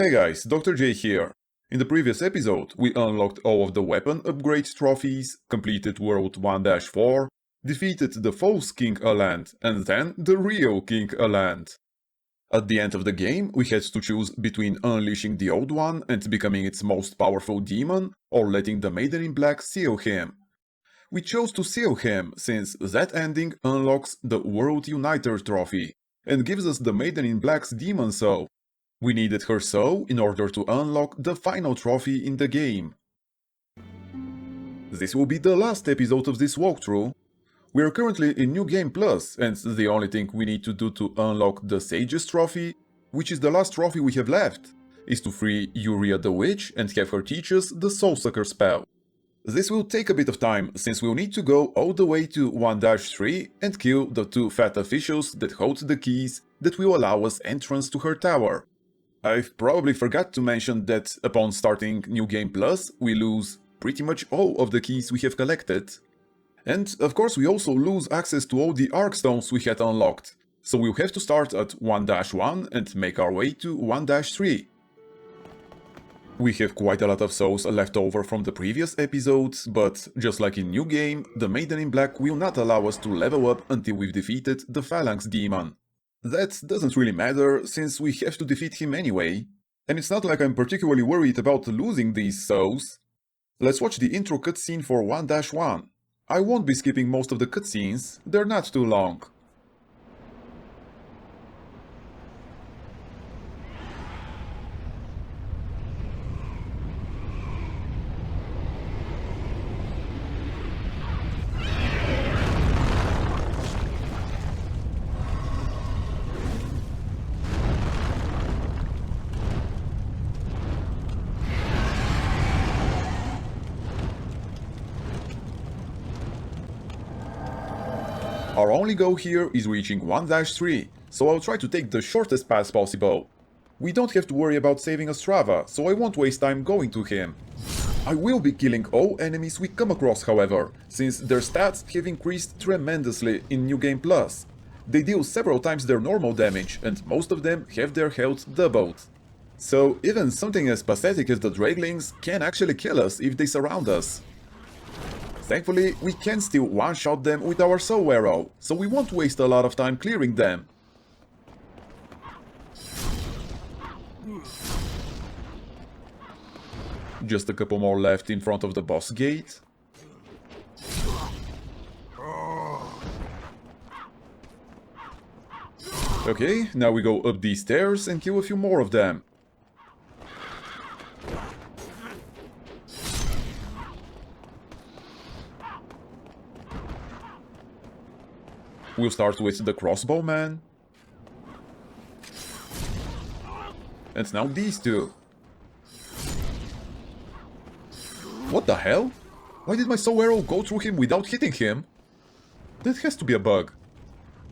Hey guys, Dr. J here. In the previous episode, we unlocked all of the weapon upgrade trophies, completed World 1-4, defeated the false King Allant, and then the real King Allant. At the end of the game, we had to choose between unleashing the Old One and becoming its most powerful demon, or letting the Maiden in Black seal him. We chose to seal him, since that ending unlocks the World Uniter trophy, and gives us the Maiden in Black's demon soul. We needed her soul in order to unlock the final trophy in the game. This will be the last episode of this walkthrough. We are currently in New Game Plus, and the only thing we need to do to unlock the Sage's trophy, which is the last trophy we have left, is to free Yuria the Witch and have her teach us the Soulsucker spell. This will take a bit of time, since we'll need to go all the way to 1-3 and kill the two fat officials that hold the keys that will allow us entrance to her tower. I've probably forgot to mention that upon starting New Game Plus, we lose pretty much all of the keys we have collected. And of course we also lose access to all the Arkstones we had unlocked, so we'll have to start at 1-1 and make our way to 1-3. We have quite a lot of souls left over from the previous episodes, but just like in New Game, the Maiden in Black will not allow us to level up until we've defeated the Phalanx demon. That doesn't really matter, since we have to defeat him anyway, and it's not like I'm particularly worried about losing these souls. Let's watch the intro cutscene for 1-1. I won't be skipping most of the cutscenes, they're not too long. Our only goal here is reaching 1-3, so I'll try to take the shortest path possible. We don't have to worry about saving Ostrava, so I won't waste time going to him. I will be killing all enemies we come across, however, since their stats have increased tremendously in New Game Plus. They deal several times their normal damage, and most of them have their health doubled. So even something as pathetic as the Draglings can actually kill us if they surround us. Thankfully, we can still one-shot them with our Soul Arrow, so we won't waste a lot of time clearing them. Just a couple more left in front of the boss gate. Okay, now we go up these stairs and kill a few more of them. We'll start with the crossbowman. And now these two. What the hell? Why did my Soul Arrow go through him without hitting him? That has to be a bug.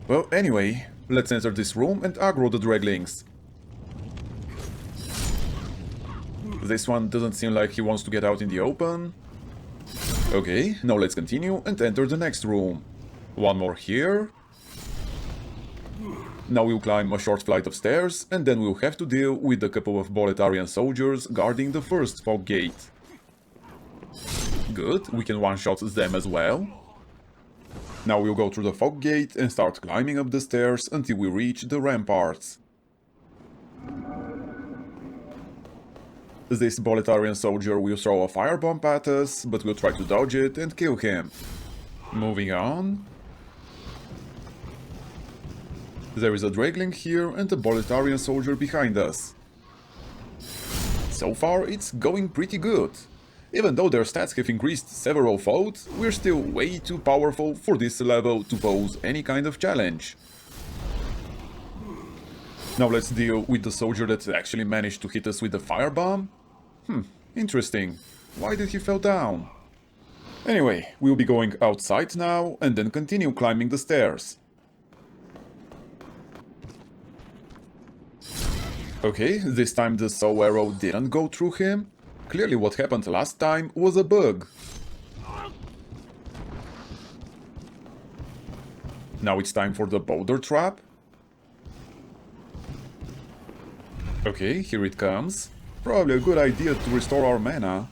Well, anyway, let's enter this room and aggro the Draglings. This one doesn't seem like he wants to get out in the open. Okay, now let's continue and enter the next room. One more here. Now we'll climb a short flight of stairs, and then we'll have to deal with a couple of Boletarian soldiers guarding the first fog gate. Good, we can one-shot them as well. Now we'll go through the fog gate and start climbing up the stairs until we reach the ramparts. This Boletarian soldier will throw a firebomb at us, but we'll try to dodge it and kill him. Moving on. There is a Dragling here and a Boletarian soldier behind us. So far it's going pretty good. Even though their stats have increased several fold, we're still way too powerful for this level to pose any kind of challenge. Now let's deal with the soldier that actually managed to hit us with the firebomb. Interesting. Why did he fall down? Anyway, we'll be going outside now and then continue climbing the stairs. Okay, this time the Soul Arrow didn't go through him. Clearly what happened last time was a bug. Now it's time for the boulder trap. Okay, here it comes. Probably a good idea to restore our mana.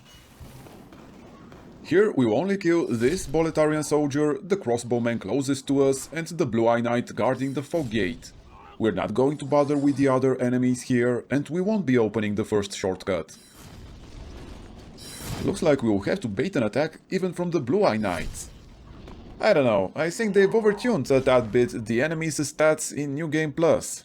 Here we will only kill this Boletarian soldier, the crossbowman closest to us, and the Blue-Eye Knight guarding the fog gate. We're not going to bother with the other enemies here, and we won't be opening the first shortcut. Looks like we will have to bait an attack even from the Blue-Eye Knights. I don't know, I think they've overtuned a tad bit the enemy's stats in New Game Plus.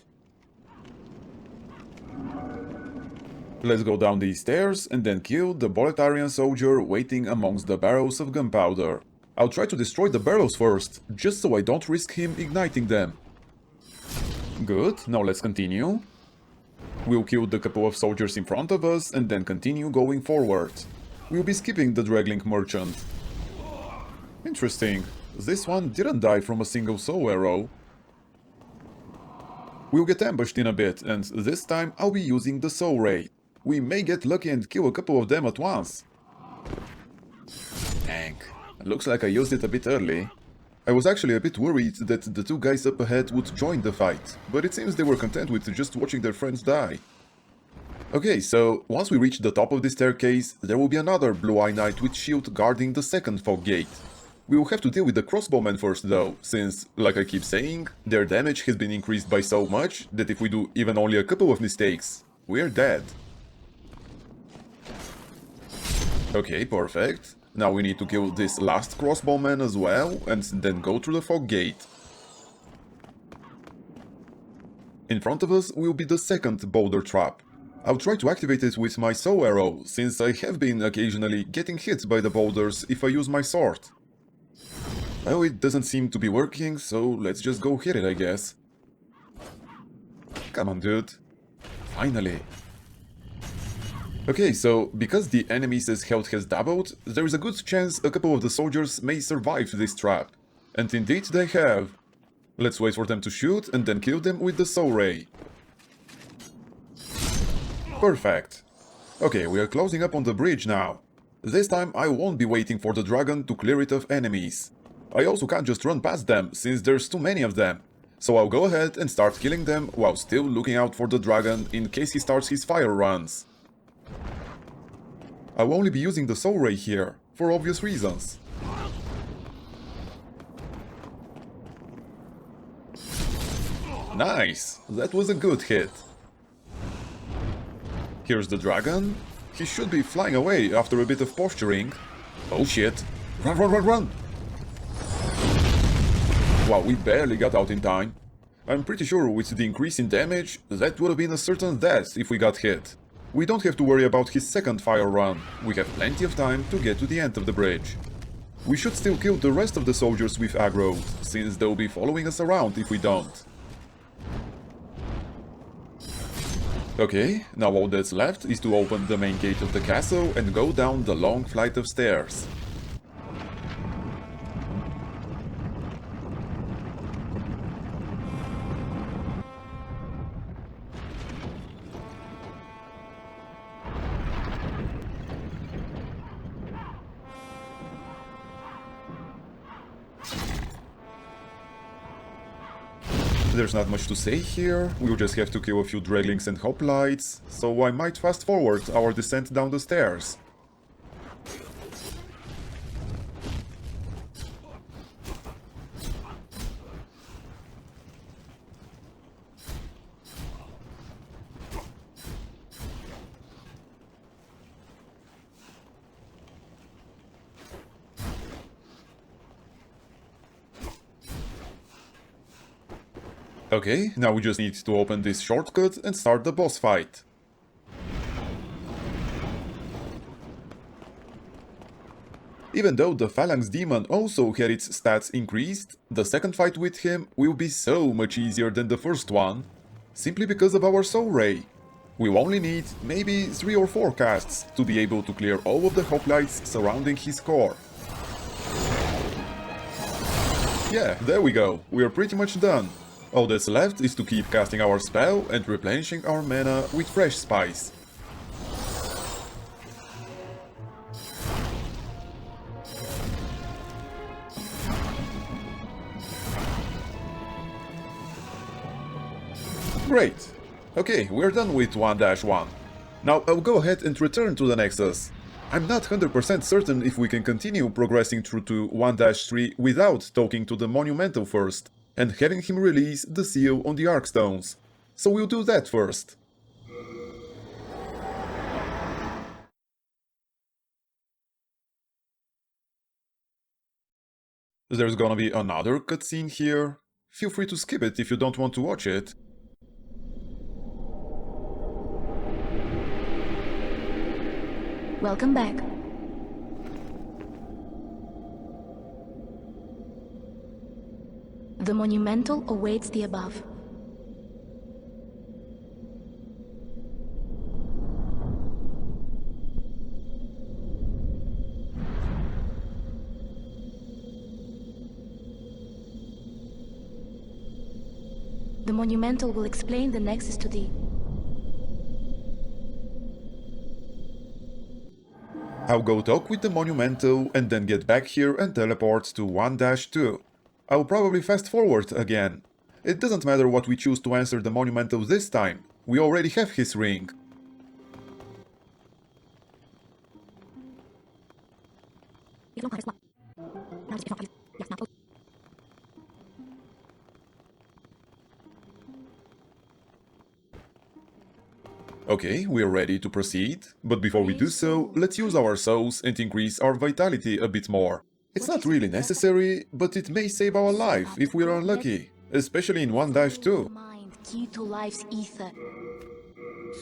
Let's go down these stairs and then kill the Boletarian soldier waiting amongst the barrels of gunpowder. I'll try to destroy the barrels first, just so I don't risk him igniting them. Good, now let's continue. We'll kill the couple of soldiers in front of us and then continue going forward. We'll be skipping the Draglink merchant. Interesting, this one didn't die from a single soul arrow. We'll get ambushed in a bit, and this time I'll be using the soul ray. We may get lucky and kill a couple of them at once. Dang, looks like I used it a bit early. I was actually a bit worried that the two guys up ahead would join the fight, but it seems they were content with just watching their friends die. Okay, so once we reach the top of the staircase, there will be another Blue-Eye Knight with shield guarding the second fog gate. We will have to deal with the crossbowmen first though, since, like I keep saying, their damage has been increased by so much that if we do even only a couple of mistakes, we're dead. Okay, perfect. Now we need to kill this last crossbowman as well, and then go through the fog gate. In front of us will be the second boulder trap. I'll try to activate it with my soul arrow, since I have been occasionally getting hit by the boulders if I use my sword. Well, it doesn't seem to be working, so let's just go hit it, I guess. Come on, dude. Finally. Okay, so because the enemy's health has doubled, there is a good chance a couple of the soldiers may survive this trap. And indeed they have. Let's wait for them to shoot and then kill them with the soul ray. Perfect. Okay, we are closing up on the bridge now. This time I won't be waiting for the dragon to clear it of enemies. I also can't just run past them, since there's too many of them. So I'll go ahead and start killing them while still looking out for the dragon in case he starts his fire runs. I'll only be using the soul ray here, for obvious reasons. Nice! That was a good hit. Here's the dragon. He should be flying away after a bit of posturing. Oh shit! Run, run, run, run! Wow, we barely got out in time. I'm pretty sure with the increase in damage, that would have been a certain death if we got hit. We don't have to worry about his second fire run, we have plenty of time to get to the end of the bridge. We should still kill the rest of the soldiers with aggro, since they'll be following us around if we don't. Okay, now all that's left is to open the main gate of the castle and go down the long flight of stairs. There's not much to say here, we'll just have to kill a few draglings and hoplites, so I might fast forward our descent down the stairs. Okay, now we just need to open this shortcut and start the boss fight. Even though the Phalanx Demon also had its stats increased, the second fight with him will be so much easier than the first one, simply because of our Soul Ray. We'll only need maybe 3 or 4 casts to be able to clear all of the hoplites surrounding his core. Yeah, there we go, we are pretty much done. All that's left is to keep casting our spell and replenishing our mana with fresh spice. Great! Okay, we're done with 1-1. Now I'll go ahead and return to the Nexus. I'm not 100% certain if we can continue progressing through to 1-3 without talking to the Monumental first, and having him release the seal on the Arkstones. So we'll do that first. There's gonna be another cutscene here. Feel free to skip it if you don't want to watch it. Welcome back. The Monumental awaits the above. The Monumental will explain the Nexus to thee. I'll go talk with the Monumental and then get back here and teleport to 1-2. I'll probably fast forward again. It doesn't matter what we choose to answer the Monumental this time, we already have his ring. Okay, we're ready to proceed, but before we do so, let's use our souls and increase our vitality a bit more. It's not really necessary, but it may save our life if we're unlucky, especially in 1-2. Mind, key to life's ether.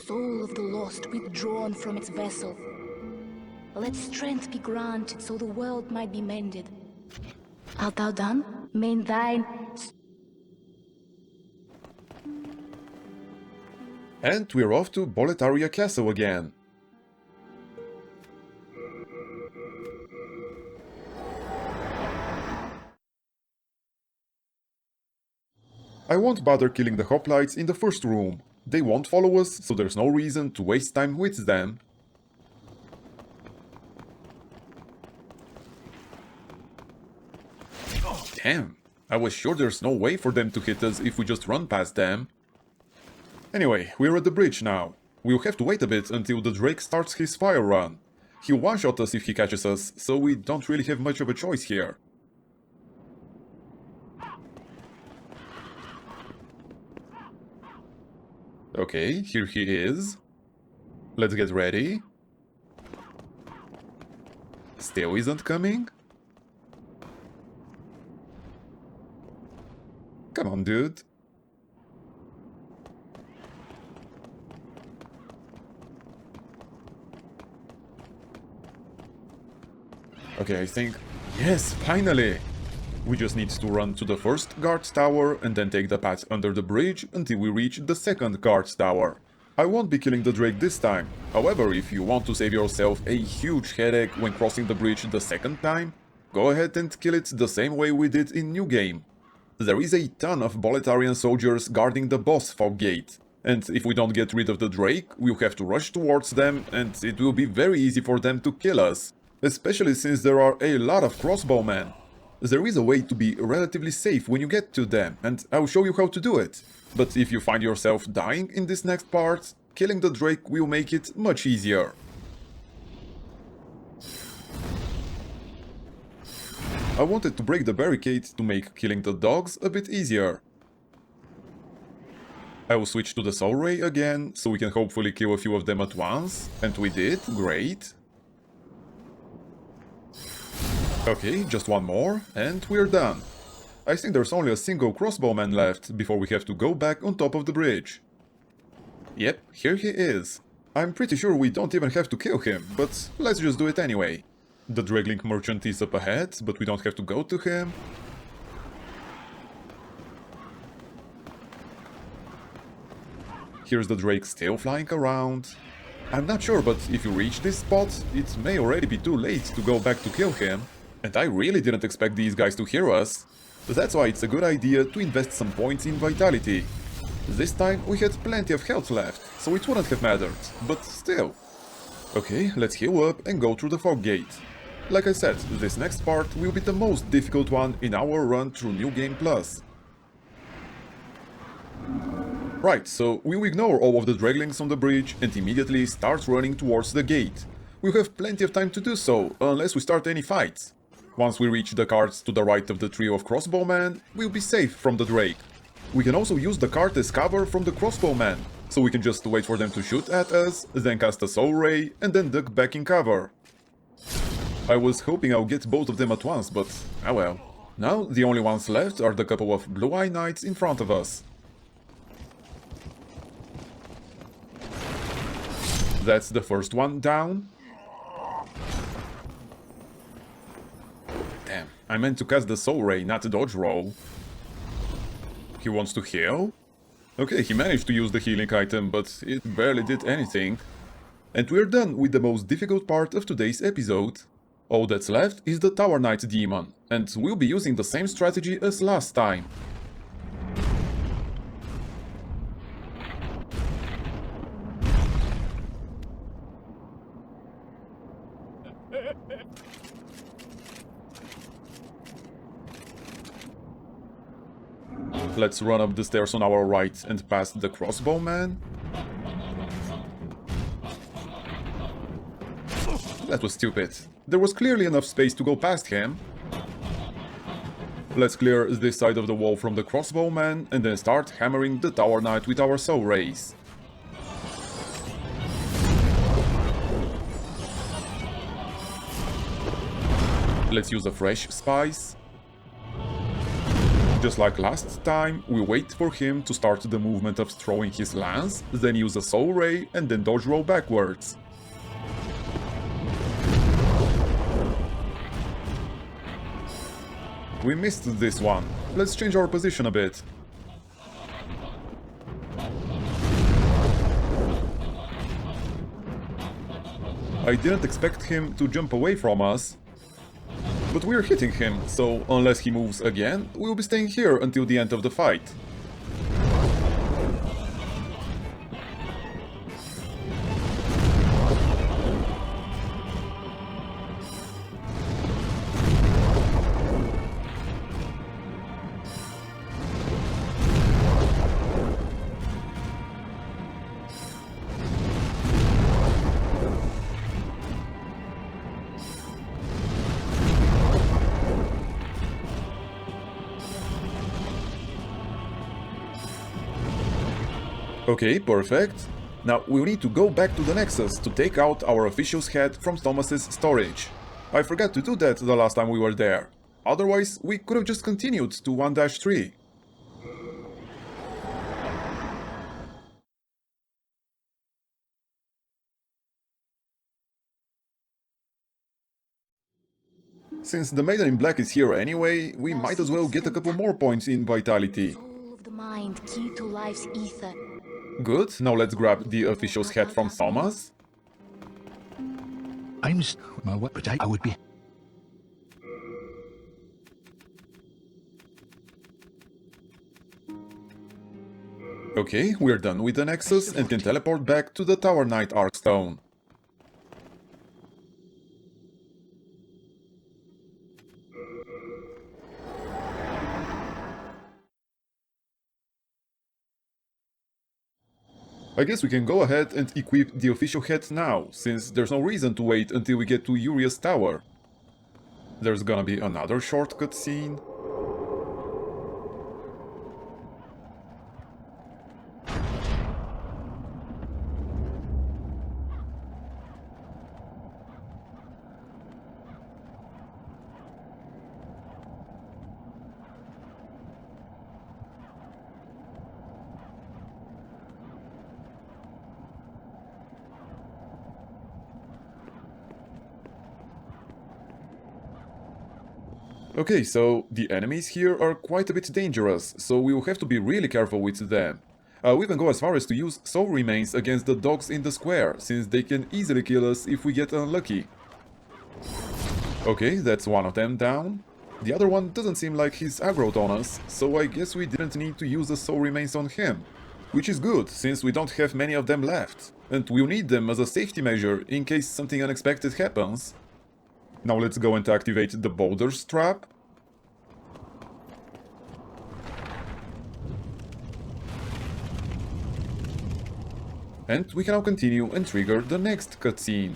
Soul of the lost withdrawn from its vessel. Let strength be granted so the world might be mended. Art thou done? May thine... And we're off to Boletaria Castle again. I won't bother killing the hoplites in the first room. They won't follow us, so there's no reason to waste time with them. Damn, I was sure there's no way for them to hit us if we just run past them. Anyway, we're at the bridge now. We'll have to wait a bit until the Drake starts his fire run. He'll one-shot us if he catches us, so we don't really have much of a choice here. Okay, here he is. Let's get ready. Still isn't coming? Come on, dude. Okay, I think... Yes, finally! We just need to run to the first guard tower and then take the path under the bridge until we reach the second guard tower. I won't be killing the Drake this time. However, if you want to save yourself a huge headache when crossing the bridge the second time, go ahead and kill it the same way we did in New Game. There is a ton of Boletarian soldiers guarding the boss fog gate, and if we don't get rid of the Drake, we'll have to rush towards them and it will be very easy for them to kill us. Especially since there are a lot of crossbowmen. There is a way to be relatively safe when you get to them, and I'll show you how to do it. But if you find yourself dying in this next part, killing the Drake will make it much easier. I wanted to break the barricade to make killing the dogs a bit easier. I will switch to the Soul Ray again, so we can hopefully kill a few of them at once, and we did, great. Okay, just one more, and we're done. I think there's only a single crossbowman left before we have to go back on top of the bridge. Yep, here he is. I'm pretty sure we don't even have to kill him, but let's just do it anyway. The Draglink merchant is up ahead, but we don't have to go to him. Here's the Drake still flying around. I'm not sure, but if you reach this spot, it may already be too late to go back to kill him. And I really didn't expect these guys to hear us. That's why it's a good idea to invest some points in vitality. This time we had plenty of health left, so it wouldn't have mattered, but still. Okay, let's heal up and go through the fog gate. Like I said, this next part will be the most difficult one in our run through New Game Plus. Right, so we'll ignore all of the draglings on the bridge and immediately start running towards the gate. We'll have plenty of time to do so, unless we start any fights. Once we reach the carts to the right of the trio of crossbowmen, we'll be safe from the Drake. We can also use the cart as cover from the crossbowmen, so we can just wait for them to shoot at us, then cast a soul ray, and then duck back in cover. I was hoping I'll get both of them at once, but ah well. Now the only ones left are the couple of blue-eye knights in front of us. That's the first one down. Damn, I meant to cast the soul ray, not dodge roll. He wants to heal? Okay, he managed to use the healing item, but it barely did anything. And we're done with the most difficult part of today's episode. All that's left is the Tower Knight demon, and we'll be using the same strategy as last time. Let's run up the stairs on our right and past the crossbowman. That was stupid. There was clearly enough space to go past him. Let's clear this side of the wall from the crossbowman and then start hammering the Tower Knight with our soul rays. Let's use a fresh spice. Just like last time, we wait for him to start the movement of throwing his lance, then use a soul ray and then dodge roll backwards. We missed this one. Let's change our position a bit. I didn't expect him to jump away from us, but we're hitting him, so unless he moves again, we'll be staying here until the end of the fight. Okay, perfect. Now we'll need to go back to the Nexus to take out our official's head from Thomas's storage. I forgot to do that the last time we were there. Otherwise, we could have just continued to 1-3. Since the Maiden in Black is here anyway, we might as well get a couple more points in Vitality. Soul of the mind, key to life's ether. Good, now let's grab the official's head from Thomas. But I would be... Okay, we're done with the Nexus and can teleport back to the Tower Knight Arkstone. I guess we can go ahead and equip the official head now, since there's no reason to wait until we get to Uria's tower. There's gonna be another shortcut scene. Okay, so the enemies here are quite a bit dangerous, so we will have to be really careful with them. We even go as far as to use soul remains against the dogs in the square, since they can easily kill us if we get unlucky. Okay, that's one of them down. The other one doesn't seem like he's aggroed on us, so I guess we didn't need to use the soul remains on him. Which is good, since we don't have many of them left, and we'll need them as a safety measure in case something unexpected happens. Now let's go and activate the Boulder's Trap. And we can now continue and trigger the next cutscene.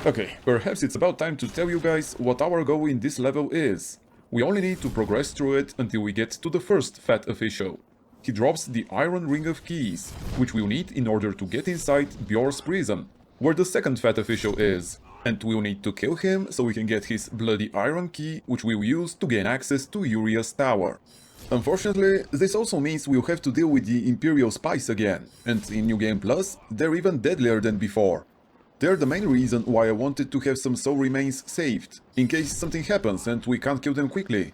Okay, perhaps it's about time to tell you guys what our goal in this level is. We only need to progress through it until we get to the first Fat Official. He drops the Iron Ring of Keys, which we'll need in order to get inside Bjor's prison, where the second Fat Official is, and we'll need to kill him so we can get his Bloody Iron Key, which we'll use to gain access to Uria's tower. Unfortunately, this also means we'll have to deal with the Imperial Spies again, and in New Game Plus, they're even deadlier than before. They're the main reason why I wanted to have some soul remains saved, in case something happens and we can't kill them quickly.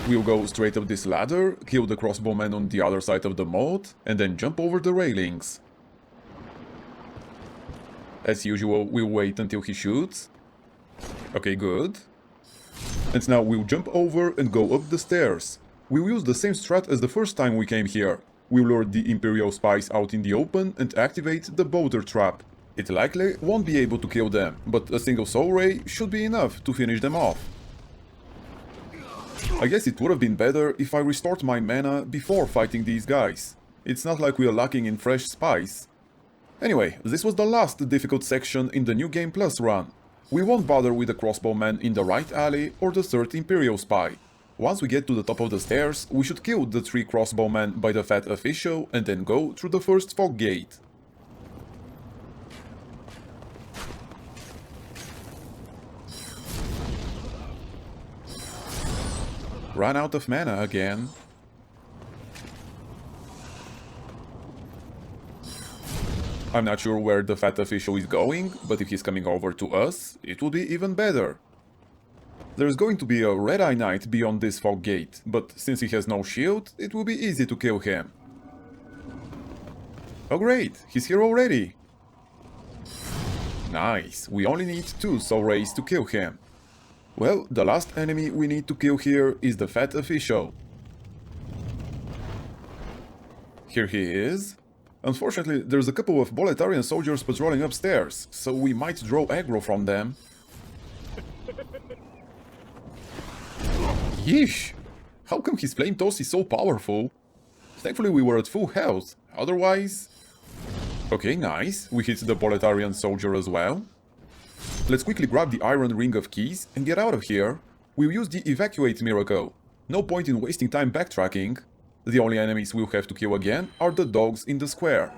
We'll go straight up this ladder, kill the crossbowman on the other side of the moat, and then jump over the railings. As usual, we'll wait until he shoots. Okay, good. And now we'll jump over and go up the stairs. We'll use the same strat as the first time we came here. We'll lure the Imperial Spies out in the open and activate the boulder trap. It likely won't be able to kill them, but a single soul ray should be enough to finish them off. I guess it would have been better if I restored my mana before fighting these guys. It's not like we are lacking in fresh spice. Anyway, this was the last difficult section in the New Game Plus run. We won't bother with the crossbowman in the right alley or the third Imperial Spy. Once we get to the top of the stairs, we should kill the 3 crossbowmen by the Fat Official and then go through the first fog gate. Run out of mana again. I'm not sure where the Fat Official is going, but if he's coming over to us, it will be even better. There's going to be a Red-Eye Knight beyond this fog gate, but since he has no shield, it will be easy to kill him. Oh great, he's here already! Nice, we only need 2 soul rays to kill him. Well, the last enemy we need to kill here is the Fat Official. Here he is. Unfortunately, there's a couple of Boletarian soldiers patrolling upstairs, so we might draw aggro from them. Yeesh! How come his flame toss is so powerful? Thankfully we were at full health, otherwise... Okay, nice, we hit the Boletarian soldier as well. Let's quickly grab the Iron Ring of Keys and get out of here. We'll use the Evacuate miracle. No point in wasting time backtracking. The only enemies we'll have to kill again are the dogs in the square.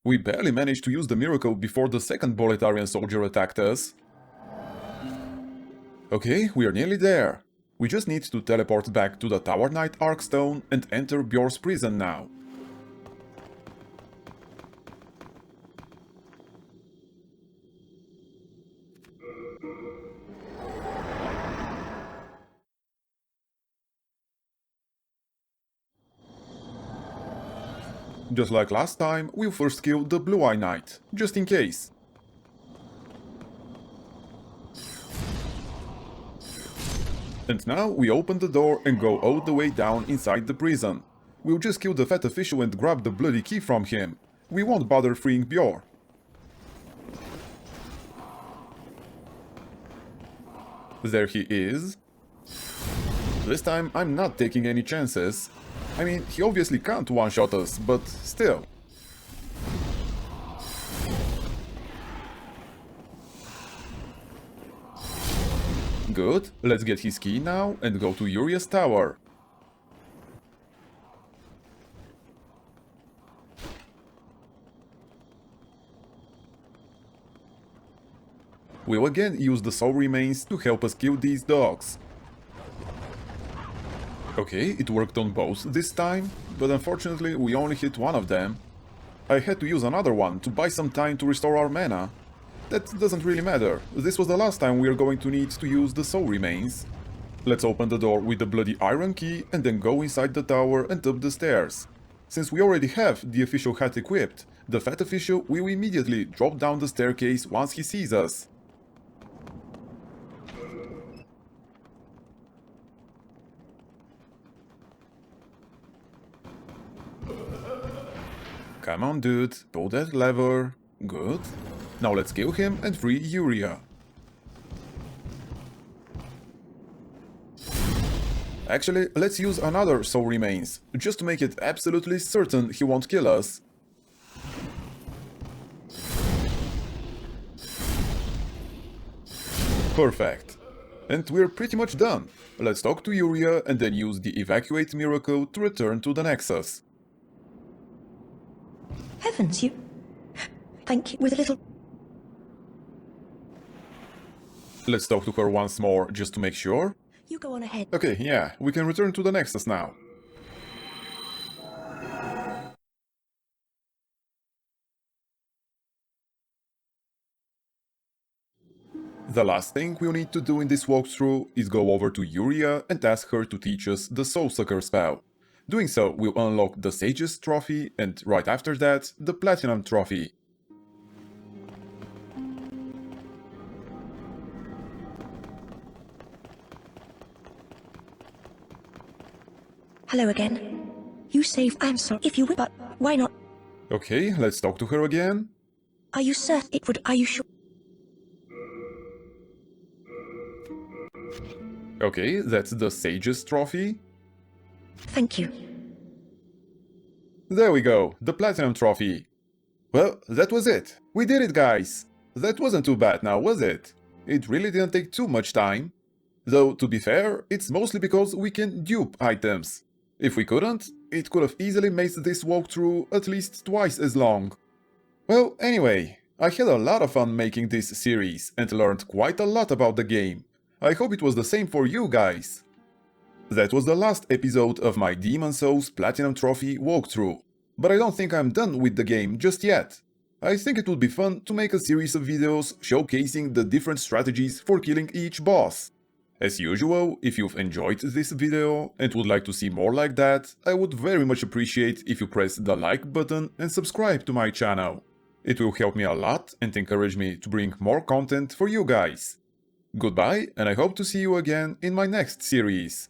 We barely managed to use the miracle before the second Boletarian soldier attacked us. Okay, we are nearly there. We just need to teleport back to the Tower Knight Arkstone and enter Bjor's prison now. Just like last time, we'll first kill the Blue-Eye Knight, just in case. And now we open the door and go all the way down inside the prison. We'll just kill the Fat Official and grab the bloody key from him. We won't bother freeing Bjor. There he is. This time I'm not taking any chances. I mean, he obviously can't one-shot us, but still. Good, let's get his key now and go to Uria's tower. We'll again use the soul remains to help us kill these dogs. Okay, it worked on both this time, but unfortunately we only hit one of them. I had to use another one to buy some time to restore our mana. That doesn't really matter, this was the last time we are going to need to use the soul remains. Let's open the door with the bloody iron key and then go inside the tower and up the stairs. Since we already have the official hat equipped, the Fat Official will immediately drop down the staircase once he sees us. Come on, dude, pull that lever. Good. Now let's kill him and free Yuria. Actually, let's use another soul remains, just to make it absolutely certain he won't kill us. Perfect. And we're pretty much done. Let's talk to Yuria and then use the evacuate miracle to return to the Nexus. Heavens, you... Thank you, with a little... Let's talk to her once more, just to make sure. You go on ahead. Okay, yeah, we can return to the Nexus now. The last thing we'll need to do in this walkthrough is go over to Yuria and ask her to teach us the Soul Sucker spell. Doing so will unlock the Sage's Trophy and right after that, the Platinum Trophy. Hello again. You saved... I'm sorry if you would, but why not? Okay, let's talk to her again. Are you certain it would... Are you sure? Okay, that's the Sage's Trophy. Thank you. There we go, the Platinum Trophy. Well, that was it. We did it, guys. That wasn't too bad now, was it? It really didn't take too much time. Though, to be fair, it's mostly because we can dupe items. If we couldn't, it could have easily made this walkthrough at least twice as long. Well, anyway, I had a lot of fun making this series and learned quite a lot about the game. I hope it was the same for you guys. That was the last episode of my Demon's Souls Platinum Trophy walkthrough, but I don't think I'm done with the game just yet. I think it would be fun to make a series of videos showcasing the different strategies for killing each boss. As usual, if you've enjoyed this video and would like to see more like that, I would very much appreciate if you press the like button and subscribe to my channel. It will help me a lot and encourage me to bring more content for you guys. Goodbye, and I hope to see you again in my next series.